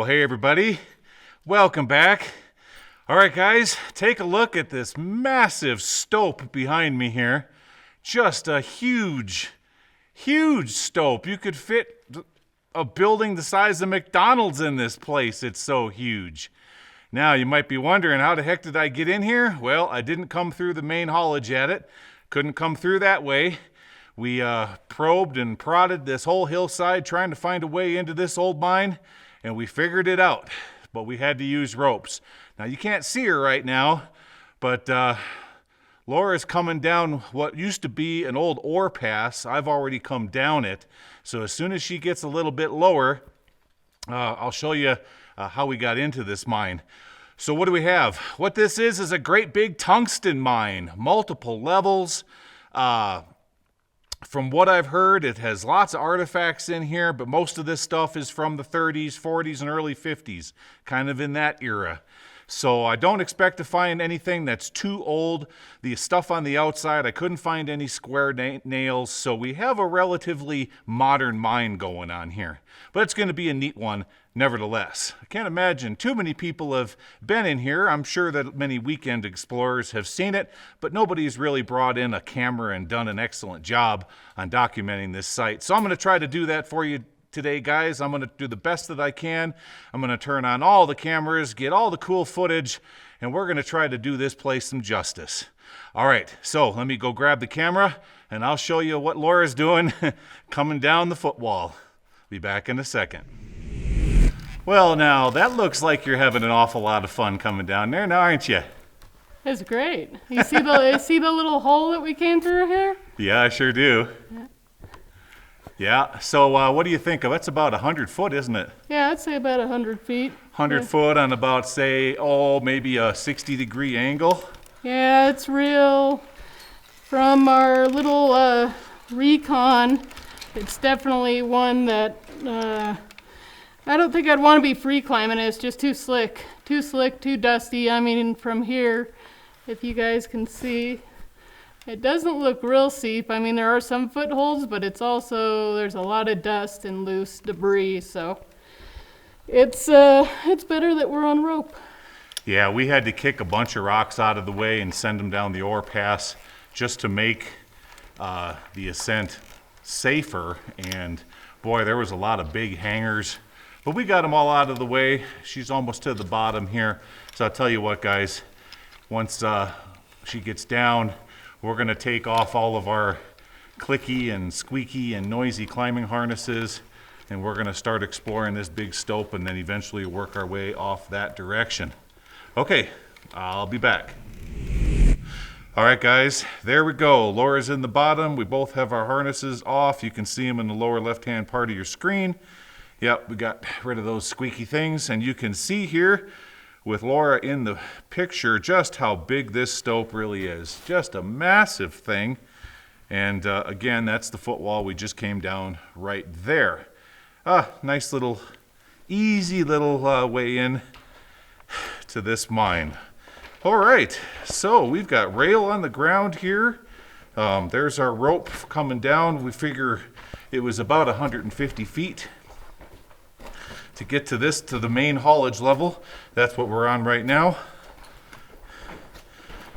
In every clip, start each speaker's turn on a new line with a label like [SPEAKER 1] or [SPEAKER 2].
[SPEAKER 1] Well, hey everybody, welcome back. All right guys, take a look at this massive stope behind me here. Just a huge stope. You could fit a building the size of McDonald's in this place. It's so huge. Now you might be wondering, how the heck did I get in here? Well, I didn't come through the main haulage at it. Couldn't come through that way. We probed and prodded this whole hillside trying to find a way into this old mine, and we figured it out, but we had to use ropes. Now you can't see her right now, but Laura's coming down what used to be an old ore pass. I've already come down it, so as soon as she gets a little bit lower, I'll show you how we got into this mine. So what do we have? What this is a great big tungsten mine, multiple levels. From what I've heard, it has lots of artifacts in here, but most of this stuff is from the 30s, 40s, and early 50s, kind of in that era. So I don't expect to find anything that's too old. The stuff on the outside, I couldn't find any square nails, so we have a relatively modern mine going on here. But it's going to be a neat one nevertheless. I can't imagine too many people have been in here. I'm sure that many weekend explorers have seen it, but nobody's really brought in a camera and done an excellent job on documenting this site. So I'm going to try to do that for you today, guys. I'm going to do the best that I can. I'm going to turn on all the cameras, get all the cool footage, and we're going to try to do this place some justice. All right, so let me go grab the camera, and I'll show you what Laura's doing coming down the footwall. Be back in a second. Well, now, that looks like you're having an awful lot of fun coming down there now, aren't you?
[SPEAKER 2] It's great. You see the little hole that we came through here?
[SPEAKER 1] Yeah, I sure do. Yeah, so what do you think of? That's about 100 foot, isn't it?
[SPEAKER 2] Yeah, I'd say about 100 feet.
[SPEAKER 1] 100 foot on about, say, maybe a 60-degree angle?
[SPEAKER 2] Yeah, it's real. From our little recon, it's definitely one that I don't think I'd want to be free climbing. It's just too slick, too dusty. I mean, from here, if you guys can see, it doesn't look real steep. I mean, there are some footholds, but it's also, there's a lot of dust and loose debris, so it's better that we're on rope.
[SPEAKER 1] Yeah, we had to kick a bunch of rocks out of the way and send them down the ore pass just to make the ascent safer, and boy, there was a lot of big hangers, but we got them all out of the way. She's almost to the bottom here, so I'll tell you what, guys, once she gets down, we're going to take off all of our clicky and squeaky and noisy climbing harnesses, and we're going to start exploring this big stope and then eventually work our way off that direction. Okay, I'll be back. All right, guys, there we go. Laura's in the bottom. We both have our harnesses off. You can see them in the lower left-hand part of your screen. Yep, we got rid of those squeaky things, and you can see here with Laura in the picture just how big this stope really is. Just a massive thing. And again, that's the footwall. We just came down right there. Nice little, easy little way in to this mine. All right, so we've got rail on the ground here. There's our rope coming down. We figure it was about 150 feet to get to the main haulage level. That's what we're on right now.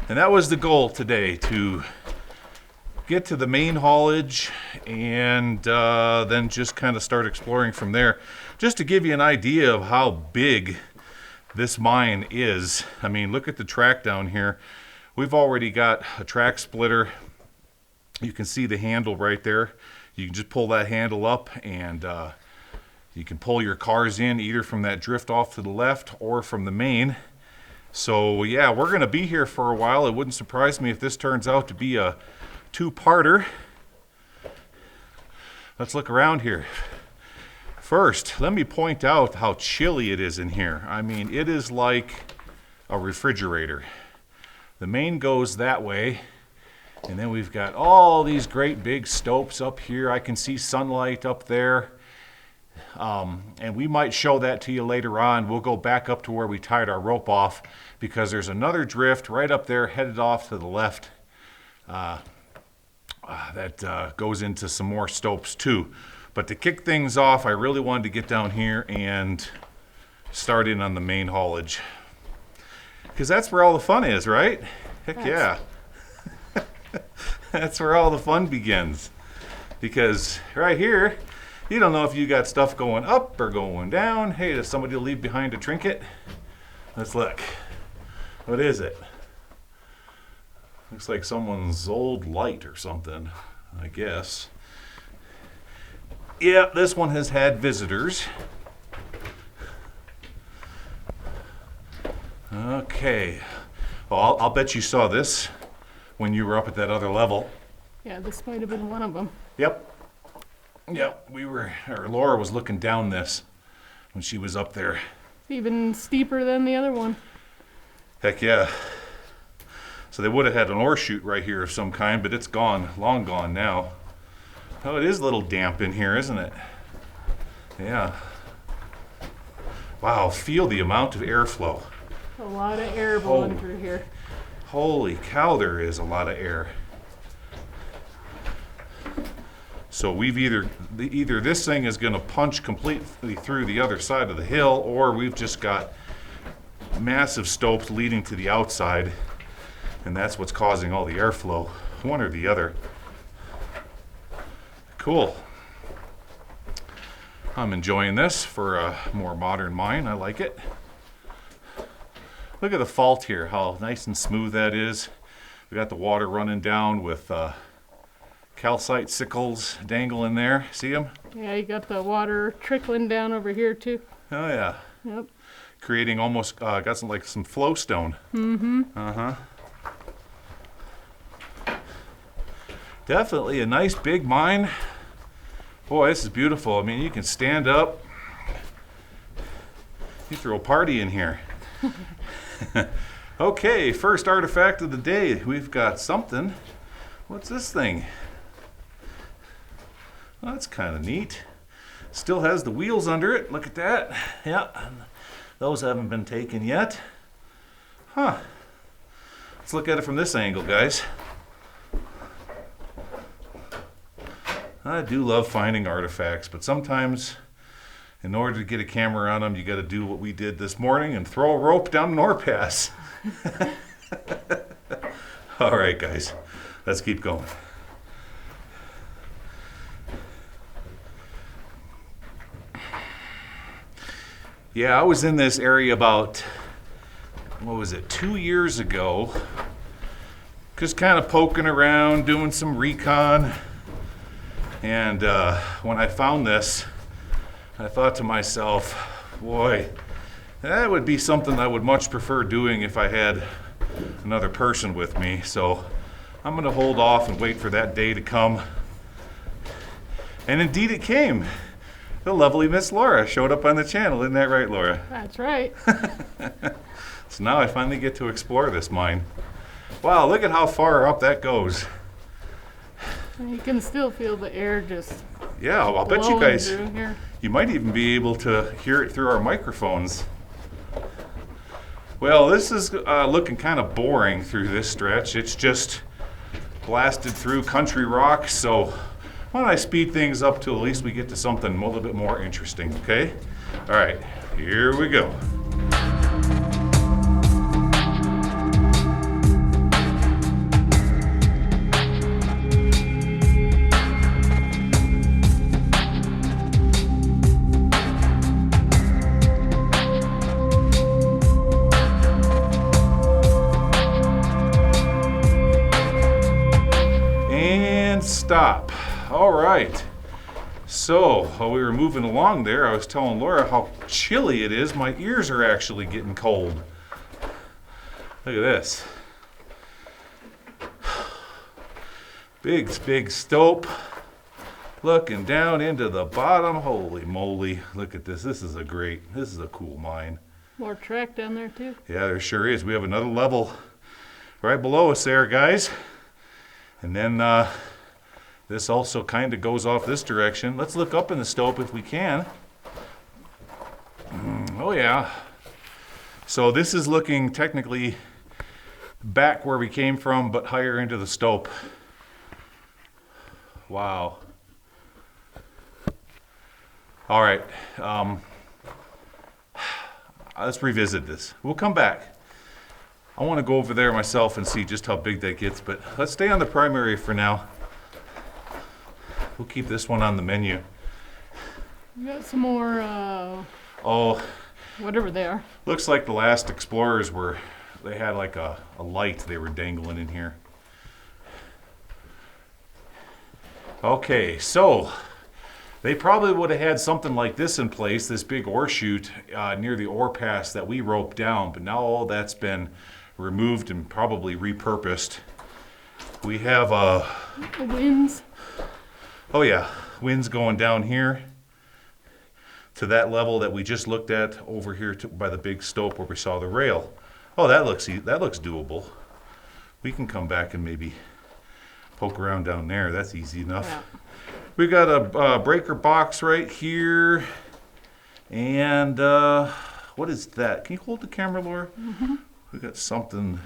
[SPEAKER 1] And that was the goal today, to get to the main haulage and then just kind of start exploring from there. Just to give you an idea of how big this mine is. I mean, look at the track down here. We've already got a track splitter. You can see the handle right there. You can just pull that handle up, and you can pull your cars in either from that drift off to the left or from the main. So yeah, we're going to be here for a while. It wouldn't surprise me if this turns out to be a two-parter. Let's look around here. First, let me point out how chilly it is in here. I mean, it is like a refrigerator. The main goes that way, and then we've got all these great big stopes up here. I can see sunlight up there. And we might show that to you later on. We'll go back up to where we tied our rope off, because there's another drift right up there headed off to the left that goes into some more stopes too. But to kick things off, I really wanted to get down here and starting on the main haulage. Because that's where all the fun is, right? Heck yeah. That's where all the fun begins. Because right here, you don't know if you got stuff going up or going down. Hey, does somebody leave behind a trinket? Let's look. What is it? Looks like someone's old light or something, I guess. Yeah, this one has had visitors. Okay. Well, I'll bet you saw this when you were up at that other level.
[SPEAKER 2] Yeah, this might have been one of them.
[SPEAKER 1] Yep. Yep, Laura was looking down this when she was up there.
[SPEAKER 2] It's even steeper than the other one.
[SPEAKER 1] Heck yeah. So they would have had an ore chute right here of some kind, but it's gone, long gone now. Oh, it is a little damp in here, isn't it? Yeah. Wow, feel the amount of airflow.
[SPEAKER 2] A lot of air blowing through here.
[SPEAKER 1] Holy cow, there is a lot of air. So we've either this thing is going to punch completely through the other side of the hill, or we've just got massive stopes leading to the outside, and that's what's causing all the airflow. One or the other. Cool. I'm enjoying this for a more modern mine. I like it. Look at the fault here, how nice and smooth that is. We got the water running down with calcite sickles dangling there. See them?
[SPEAKER 2] Yeah, you got the water trickling down over here too.
[SPEAKER 1] Oh yeah.
[SPEAKER 2] Yep.
[SPEAKER 1] Creating almost got some flow stone. Mm-hmm. Uh-huh. Definitely a nice big mine. Boy, this is beautiful. I mean, you can stand up. You throw a party in here. Okay, first artifact of the day. We've got something. What's this thing? Well, that's kind of neat. Still has the wheels under it. Look at that. Yeah, those haven't been taken yet. Huh. Let's look at it from this angle, guys. I do love finding artifacts, but sometimes in order to get a camera on them, you got to do what we did this morning and throw a rope down an ore pass. All right, guys, let's keep going. Yeah, I was in this area about, 2 years ago, just kind of poking around, doing some recon. And when I found this, I thought to myself, boy, that would be something I would much prefer doing if I had another person with me. So I'm going to hold off and wait for that day to come. And indeed it came. The lovely Miss Laura showed up on the channel. Isn't that right, Laura?
[SPEAKER 2] That's right.
[SPEAKER 1] So now I finally get to explore this mine. Wow, look at how far up that goes.
[SPEAKER 2] You can still feel the air just
[SPEAKER 1] Yeah, I'll bet you
[SPEAKER 2] blowing
[SPEAKER 1] guys,
[SPEAKER 2] through here.
[SPEAKER 1] you might even be able to hear it through our microphones. Well, this is looking kind of boring through this stretch. It's just blasted through country rock, so why don't I speed things up till at least we get to something a little bit more interesting, okay? All right, here we go. Stop. All right. So while we were moving along there, I was telling Laura how chilly it is. My ears are actually getting cold. Look at this. Big stope. Looking down into the bottom. Holy moly. Look at this. This is a cool mine.
[SPEAKER 2] More track down there too.
[SPEAKER 1] Yeah, there sure is. We have another level right below us there, guys. And then this also kind of goes off this direction. Let's look up in the stope if we can. Oh yeah. So this is looking technically back where we came from, but higher into the stope. Wow. All right. let's revisit this. We'll come back. I want to go over there myself and see just how big that gets, but let's stay on the primary for now. We'll keep this one on the menu.
[SPEAKER 2] We got some more,
[SPEAKER 1] Oh,
[SPEAKER 2] whatever they are.
[SPEAKER 1] looks like the last explorers they had like a light they were dangling in here. Okay, so they probably would have had something like this in place, this big ore chute near the ore pass that we roped down, but now all that's been removed and probably repurposed. We have
[SPEAKER 2] The winds.
[SPEAKER 1] oh yeah, winds going down here to that level that we just looked at over here by the big stope where we saw the rail. Oh, that looks doable. We can come back and maybe poke around down there. That's easy enough.
[SPEAKER 2] Yeah.
[SPEAKER 1] We got a breaker box right here, and what is that? Can you hold the camera, Laura?
[SPEAKER 2] Mm-hmm.
[SPEAKER 1] We got something.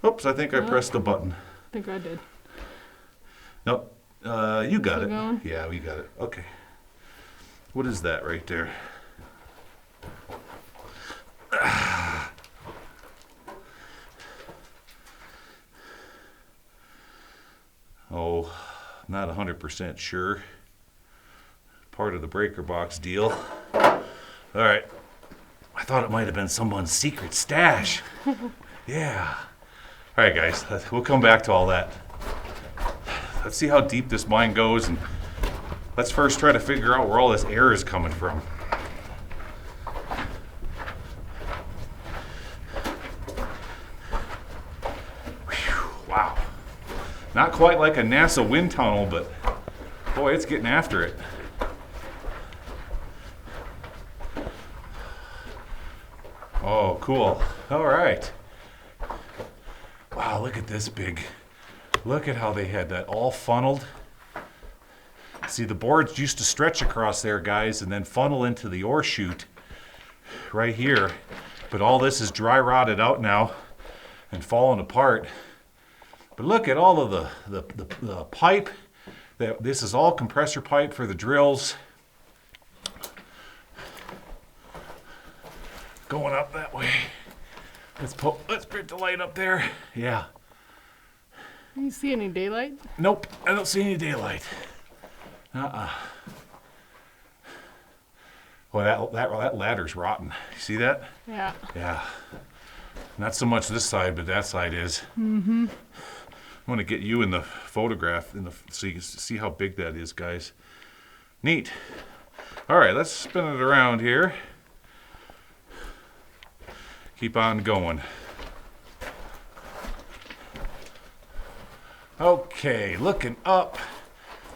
[SPEAKER 1] Oops, I think I pressed the button.
[SPEAKER 2] I think I did.
[SPEAKER 1] Nope. You got
[SPEAKER 2] Still
[SPEAKER 1] it.
[SPEAKER 2] going?
[SPEAKER 1] Yeah, we got it. Okay. What is that right there? Oh, not 100% sure. Part of the breaker box deal. All right. I thought it might have been someone's secret stash. Yeah. All right, guys. We'll come back to all that. Let's see how deep this mine goes, and let's first try to figure out where all this air is coming from. Whew, wow. Not quite like a NASA wind tunnel, but boy, it's getting after it. Oh, cool. All right. Wow, look at this big. Look at how they had that all funneled. See, the boards used to stretch across there, guys, and then funnel into the ore chute right here. But all this is dry rotted out now and falling apart. But look at all of the pipe. This is all compressor pipe for the drills. Going up that way. Let's put the light up there. Yeah.
[SPEAKER 2] Do you see any daylight?
[SPEAKER 1] Nope, I don't see any daylight. Well, that ladder's rotten. You see that?
[SPEAKER 2] Yeah.
[SPEAKER 1] Yeah. Not so much this side, but that side is. Mm-hmm. I want to get you in the photograph so you can see how big that is, guys. Neat. All right, let's spin it around here. Keep on going. Okay, looking up.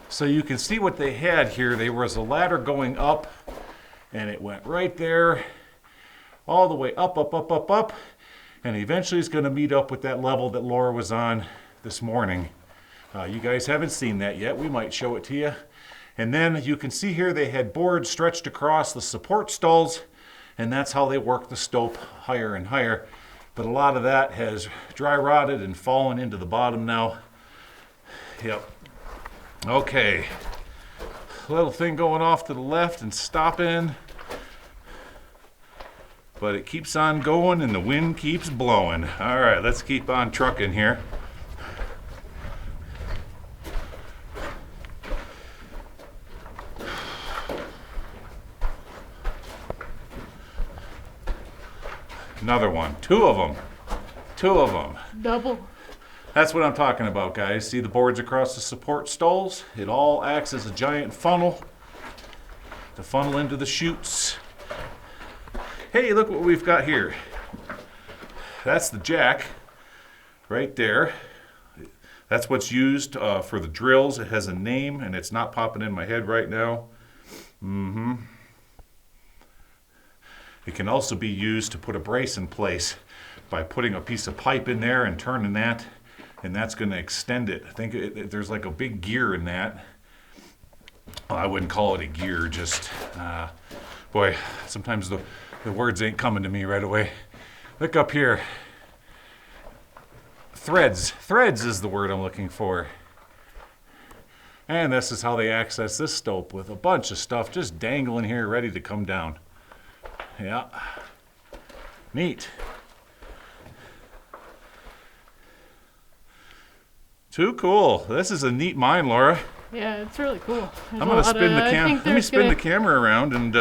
[SPEAKER 1] So you can see what they had here. There was a ladder going up, and it went right there, all the way up, up, up, up, up, and eventually it's going to meet up with that level that Laura was on this morning. You guys haven't seen that yet. We might show it to you. And then you can see here they had boards stretched across the support stalls, and that's how they work the stope higher and higher. But a lot of that has dry rotted and fallen into the bottom now. Yep. Okay. Little thing going off to the left and stopping. But it keeps on going and the wind keeps blowing. All right, let's keep on trucking here. Another one. Two of them.
[SPEAKER 2] Double.
[SPEAKER 1] That's what I'm talking about, guys. See the boards across the support stalls? It all acts as a giant funnel to funnel into the chutes. Hey, look what we've got here. That's the jack right there. That's what's used for the drills. It has a name, and it's not popping in my head right now. It can also be used to put a brace in place by putting a piece of pipe in there and turning that, and that's going to extend it. I think there's like a big gear in that. Well, I wouldn't call it a gear, just, boy, sometimes the words ain't coming to me right away. Look up here. Threads. Threads is the word I'm looking for. And this is how they access this stope with a bunch of stuff just dangling here ready to come down. Yeah. Neat. Too cool. This is a neat mine, Laura.
[SPEAKER 2] Yeah, it's really cool.
[SPEAKER 1] I'm gonna spin the let me spin the camera around, and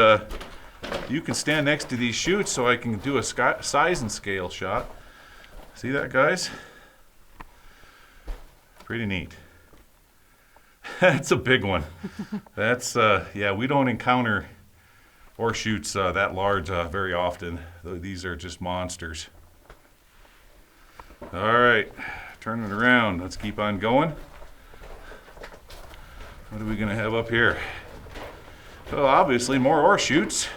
[SPEAKER 1] you can stand next to these chutes so I can do a size and scale shot. See that, guys? Pretty neat. That's a big one. That's yeah, we don't encounter ore chutes that large very often. These are just monsters. All right, turn it around. Let's keep on going. What are we gonna have up here? Well, obviously more ore chutes.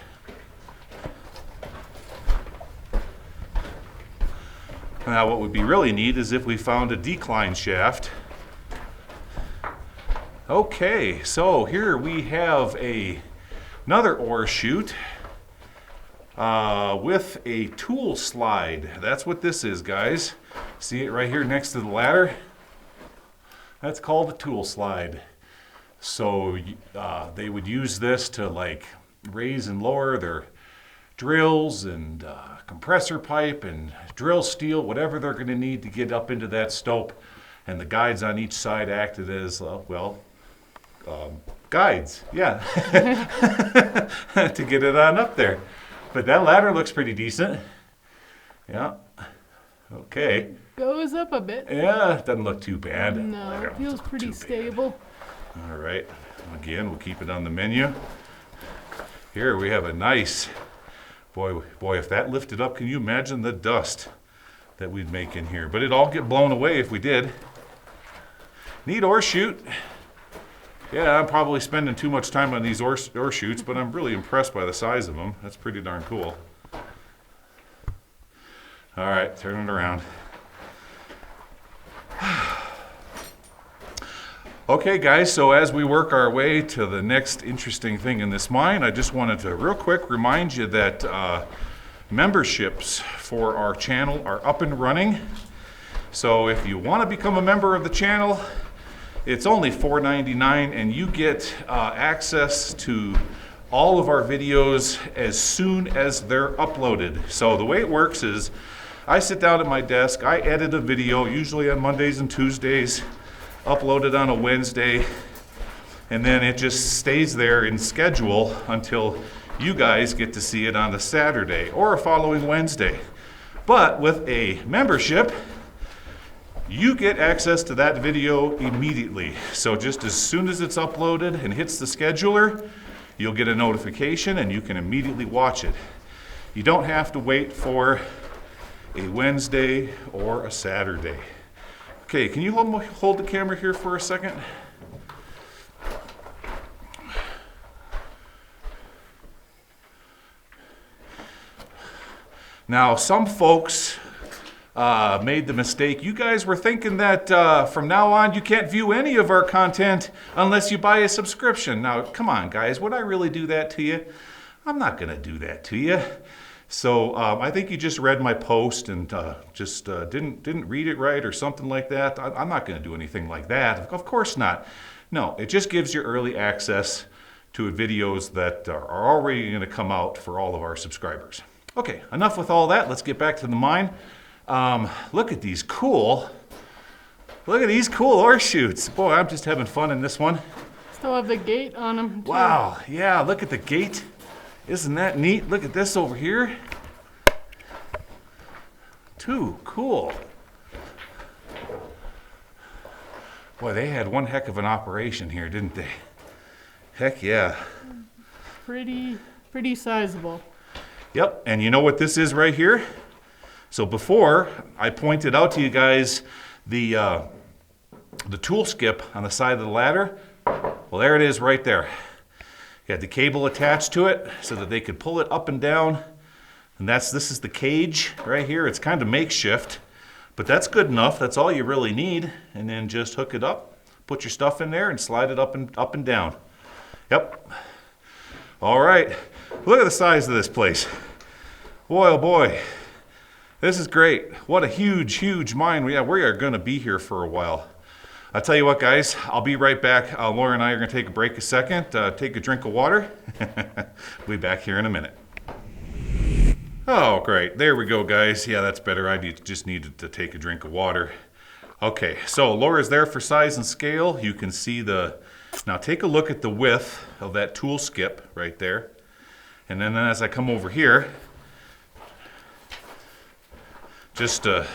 [SPEAKER 1] Now what would be really neat is if we found a decline shaft. Okay, so here we have another ore chute with a tool slide. That's what this is, guys. See it right here next to the ladder? That's called a tool slide. So they would use this to like raise and lower their drills and compressor pipe and drill steel, whatever they're going to need to get up into that stope. And the guides on each side acted as, guides, yeah, to get it on up there. But that ladder looks pretty decent. Yeah, okay.
[SPEAKER 2] Goes up a bit.
[SPEAKER 1] Yeah, it doesn't look too bad.
[SPEAKER 2] No, it feels pretty stable.
[SPEAKER 1] All right, again, we'll keep it on the menu. Here we have a nice, boy, if that lifted up, can you imagine the dust that we'd make in here? But it'd all get blown away if we did. Neat ore chute. Yeah, I'm probably spending too much time on these ore chutes, but I'm really impressed by the size of them. That's pretty darn cool. All right, turn it around. Okay, guys, so as we work our way to the next interesting thing in this mine, I just wanted to real quick remind you that memberships for our channel are up and running. So if you want to become a member of the channel, it's only $4.99, and you get access to all of our videos as soon as they're uploaded. So the way it works is I sit down at my desk, I edit a video, usually on Mondays and Tuesdays, upload it on a Wednesday, and then it just stays there in schedule until you guys get to see it on the Saturday or a following Wednesday. But with a membership, you get access to that video immediately. So just as soon as it's uploaded and hits the scheduler, you'll get a notification and you can immediately watch it. You don't have to wait for a Wednesday or a Saturday. Okay, can you hold the camera here for a second? Now, some folks made the mistake. You guys were thinking that from now on you can't view any of our content unless you buy a subscription. Now, come on, guys, would I really do that to you? I'm not going to do that to you. So I think you just read my post and just didn't read it right or something like that. I'm not going to do anything like that. Of course not. No, it just gives you early access to videos that are already going to come out for all of our subscribers. Okay, enough with all that. Let's get back to the mine. Look at these cool ore chutes. Boy, I'm just having fun in this one.
[SPEAKER 2] Still have the gate on them, too.
[SPEAKER 1] Wow, yeah, look at the gate. Isn't that neat? Look at this over here. Too cool. Boy, they had one heck of an operation here, didn't they? Heck yeah.
[SPEAKER 2] Pretty sizable.
[SPEAKER 1] Yep, and you know what this is right here? So before, I pointed out to you guys the tool skip on the side of the ladder. Well, there it is right there. You had the cable attached to it so that they could pull it up and down. And this is the cage right here. It's kind of makeshift, but that's good enough. That's all you really need. And then just hook it up, put your stuff in there and slide it up and down. Yep. All right. Look at the size of this place. Boy, oh boy. This is great. What a huge mine. Yeah, we are going to be here for a while. I'll tell you what, guys, I'll be right back. Laura and I are going to take a break a second, take a drink of water. We'll be back here in a minute. Oh, great. There we go, guys. Yeah, that's better. Just needed to take a drink of water. Okay, so Laura's there for size and scale. You can see now take a look at the width of that tool skip right there. And then as I come over here, just to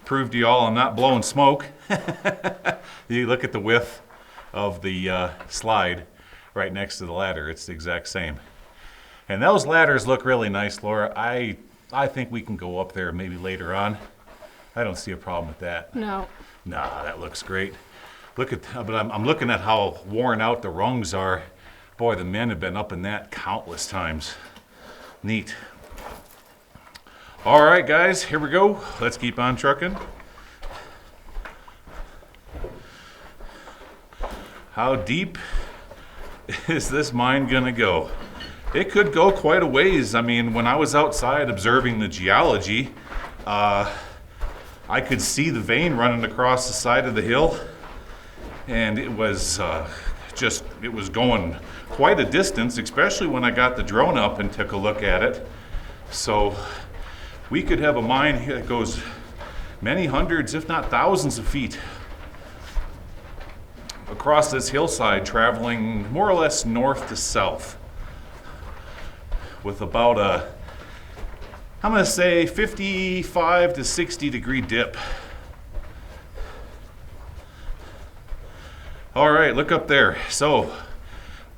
[SPEAKER 1] prove to y'all I'm not blowing smoke, you look at the width of the slide right next to the ladder. It's the exact same. And those ladders look really nice, Laura. I think we can go up there maybe later on. I don't see a problem with that.
[SPEAKER 2] No.
[SPEAKER 1] Nah, that looks great. But I'm looking at how worn out the rungs are. Boy, the men have been up in that countless times. Neat. All right, guys, here we go. Let's keep on trucking. How deep is this mine gonna go? It could go quite a ways. I mean, when I was outside observing the geology, I could see the vein running across the side of the hill, and it was it was going quite a distance, especially when I got the drone up and took a look at it. So we could have a mine here that goes many hundreds, if not thousands of feet across this hillside, traveling more or less north to south with about I'm going to say 55 to 60 degree dip. All right, look up there. So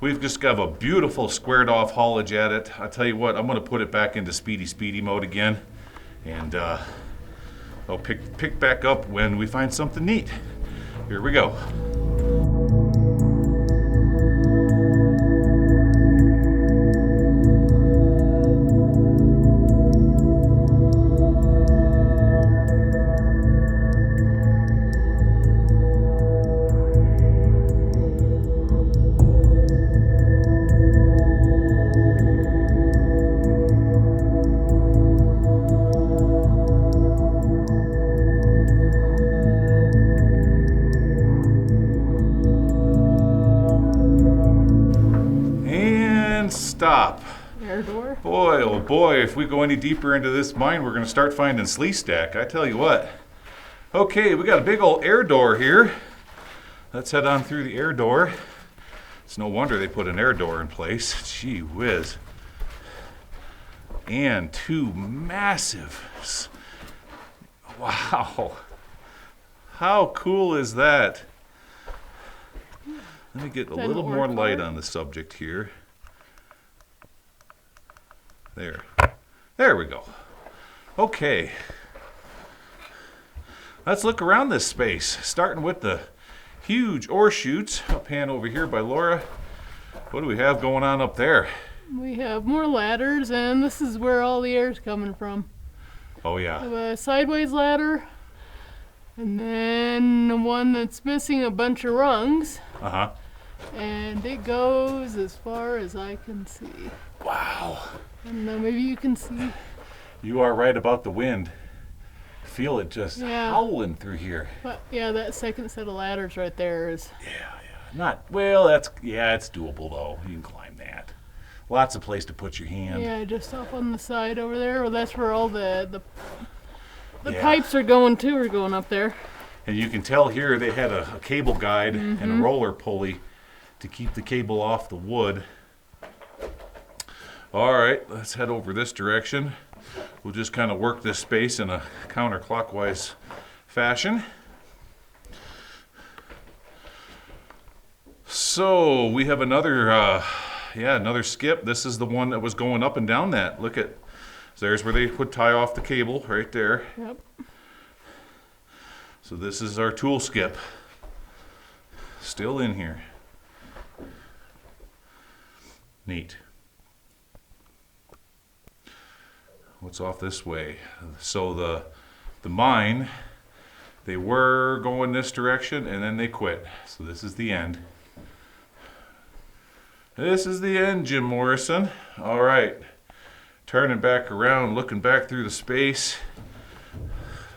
[SPEAKER 1] we've just got a beautiful squared off haulage at it. I tell you what, I'm going to put it back into speedy mode again, and I'll pick back up when we find something neat. Here we go. Stop.
[SPEAKER 2] Air door.
[SPEAKER 1] Boy, oh boy, if we go any deeper into this mine, we're going to start finding slee stack. I tell you what. Okay, we got a big old air door here. Let's head on through the air door. It's no wonder they put an air door in place. Gee whiz. And two massive. Wow. How cool is that? Let me get a little more light on the subject here. There we go. Okay. Let's look around this space, starting with the huge ore chutes. I'll pan over here by Laura. What do we have going on up there?
[SPEAKER 2] We have more ladders, and this is where all the air's coming from.
[SPEAKER 1] Oh yeah.
[SPEAKER 2] We have a sideways ladder, and then one that's missing a bunch of rungs.
[SPEAKER 1] Uh-huh.
[SPEAKER 2] And it goes as far as I can see.
[SPEAKER 1] Wow.
[SPEAKER 2] And maybe you can see.
[SPEAKER 1] You are right about the wind. Feel it just howling through here.
[SPEAKER 2] But yeah, that second set of ladders right there is.
[SPEAKER 1] Yeah. It's doable though. You can climb that. Lots of place to put your hand.
[SPEAKER 2] Yeah, just up on the side over there. Well, that's where all the pipes are going too. Are going up there.
[SPEAKER 1] And you can tell here they had a cable guide and a roller pulley to keep the cable off the wood. All right, let's head over this direction. We'll just kind of work this space in a counterclockwise fashion. So we have another skip. This is the one that was going up and down that. Look at, there's where they would tie off the cable right there.
[SPEAKER 2] Yep.
[SPEAKER 1] So this is our tool skip. Still in here. Neat. What's off this way? So the mine, they were going this direction and then they quit. So this is the end. This is the end, Jim Morrison. All right. Turning back around, looking back through the space.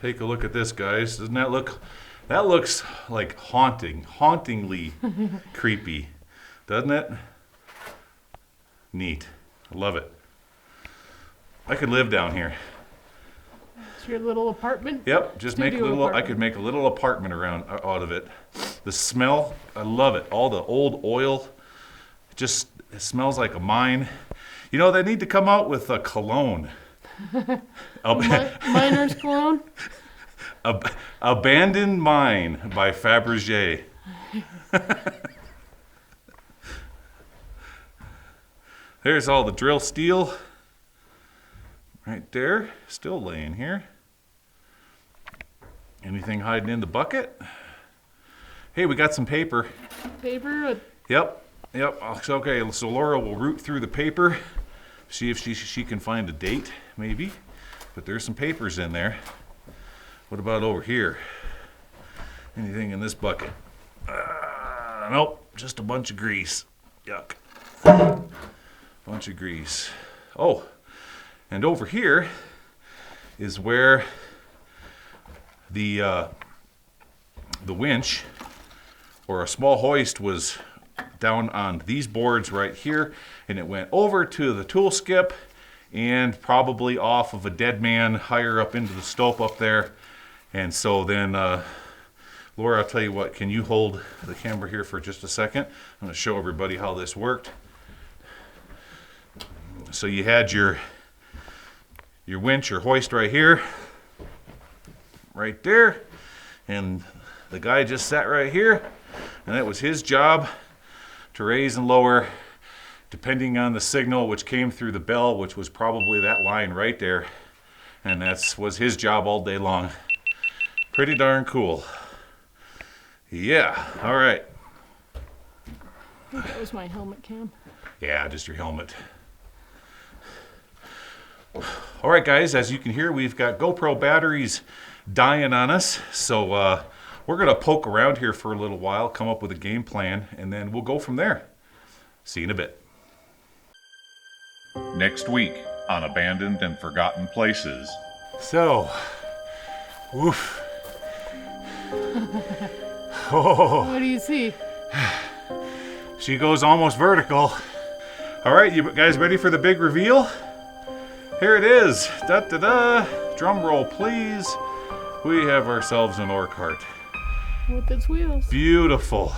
[SPEAKER 1] Take a look at this, guys. Doesn't that look, that looks like hauntingly creepy, doesn't it? Neat. I love it. I could live down here.
[SPEAKER 2] It's your little apartment?
[SPEAKER 1] Yep, just make a
[SPEAKER 2] Studio
[SPEAKER 1] little, I
[SPEAKER 2] apartment.
[SPEAKER 1] could make a little apartment around out of it. The smell, I love it. All the old oil, it smells like a mine. You know, they need to come out with a cologne.
[SPEAKER 2] Miner's cologne?
[SPEAKER 1] Abandoned Mine by Fabergé. There's all the drill steel right there, still laying here. Anything hiding in the bucket? Hey, we got some paper.
[SPEAKER 2] Paper?
[SPEAKER 1] Yep. Okay, so Laura will root through the paper, see if she can find a date, maybe. But there's some papers in there. What about over here? Anything in this bucket? Nope, just a bunch of grease. Yuck. Bunch of grease. Oh, and over here is where the winch or a small hoist was down on these boards right here, and it went over to the tool skip and probably off of a dead man higher up into the stope up there. And so then, Laura, I'll tell you what, can you hold the camera here for just a second? I'm going to show everybody how this worked. So you had your winch or hoist right here, right there, and the guy just sat right here, and it was his job to raise and lower depending on the signal which came through the bell, which was probably that line right there, and that was his job all day long. Pretty darn cool. Yeah, all right.
[SPEAKER 2] I think that was my helmet cam.
[SPEAKER 1] Yeah, just your helmet. All right, guys, as you can hear, we've got GoPro batteries dying on us, so we're going to poke around here for a little while, come up with a game plan, and then we'll go from there. See you in a bit. Next week on Abandoned and Forgotten Places. So, woof. Oh,
[SPEAKER 2] What do you see?
[SPEAKER 1] she goes almost vertical. All right, you guys ready for the big reveal? Here it is. Da da da. Drum roll, please. We have ourselves an ore cart.
[SPEAKER 2] With its wheels.
[SPEAKER 1] Beautiful.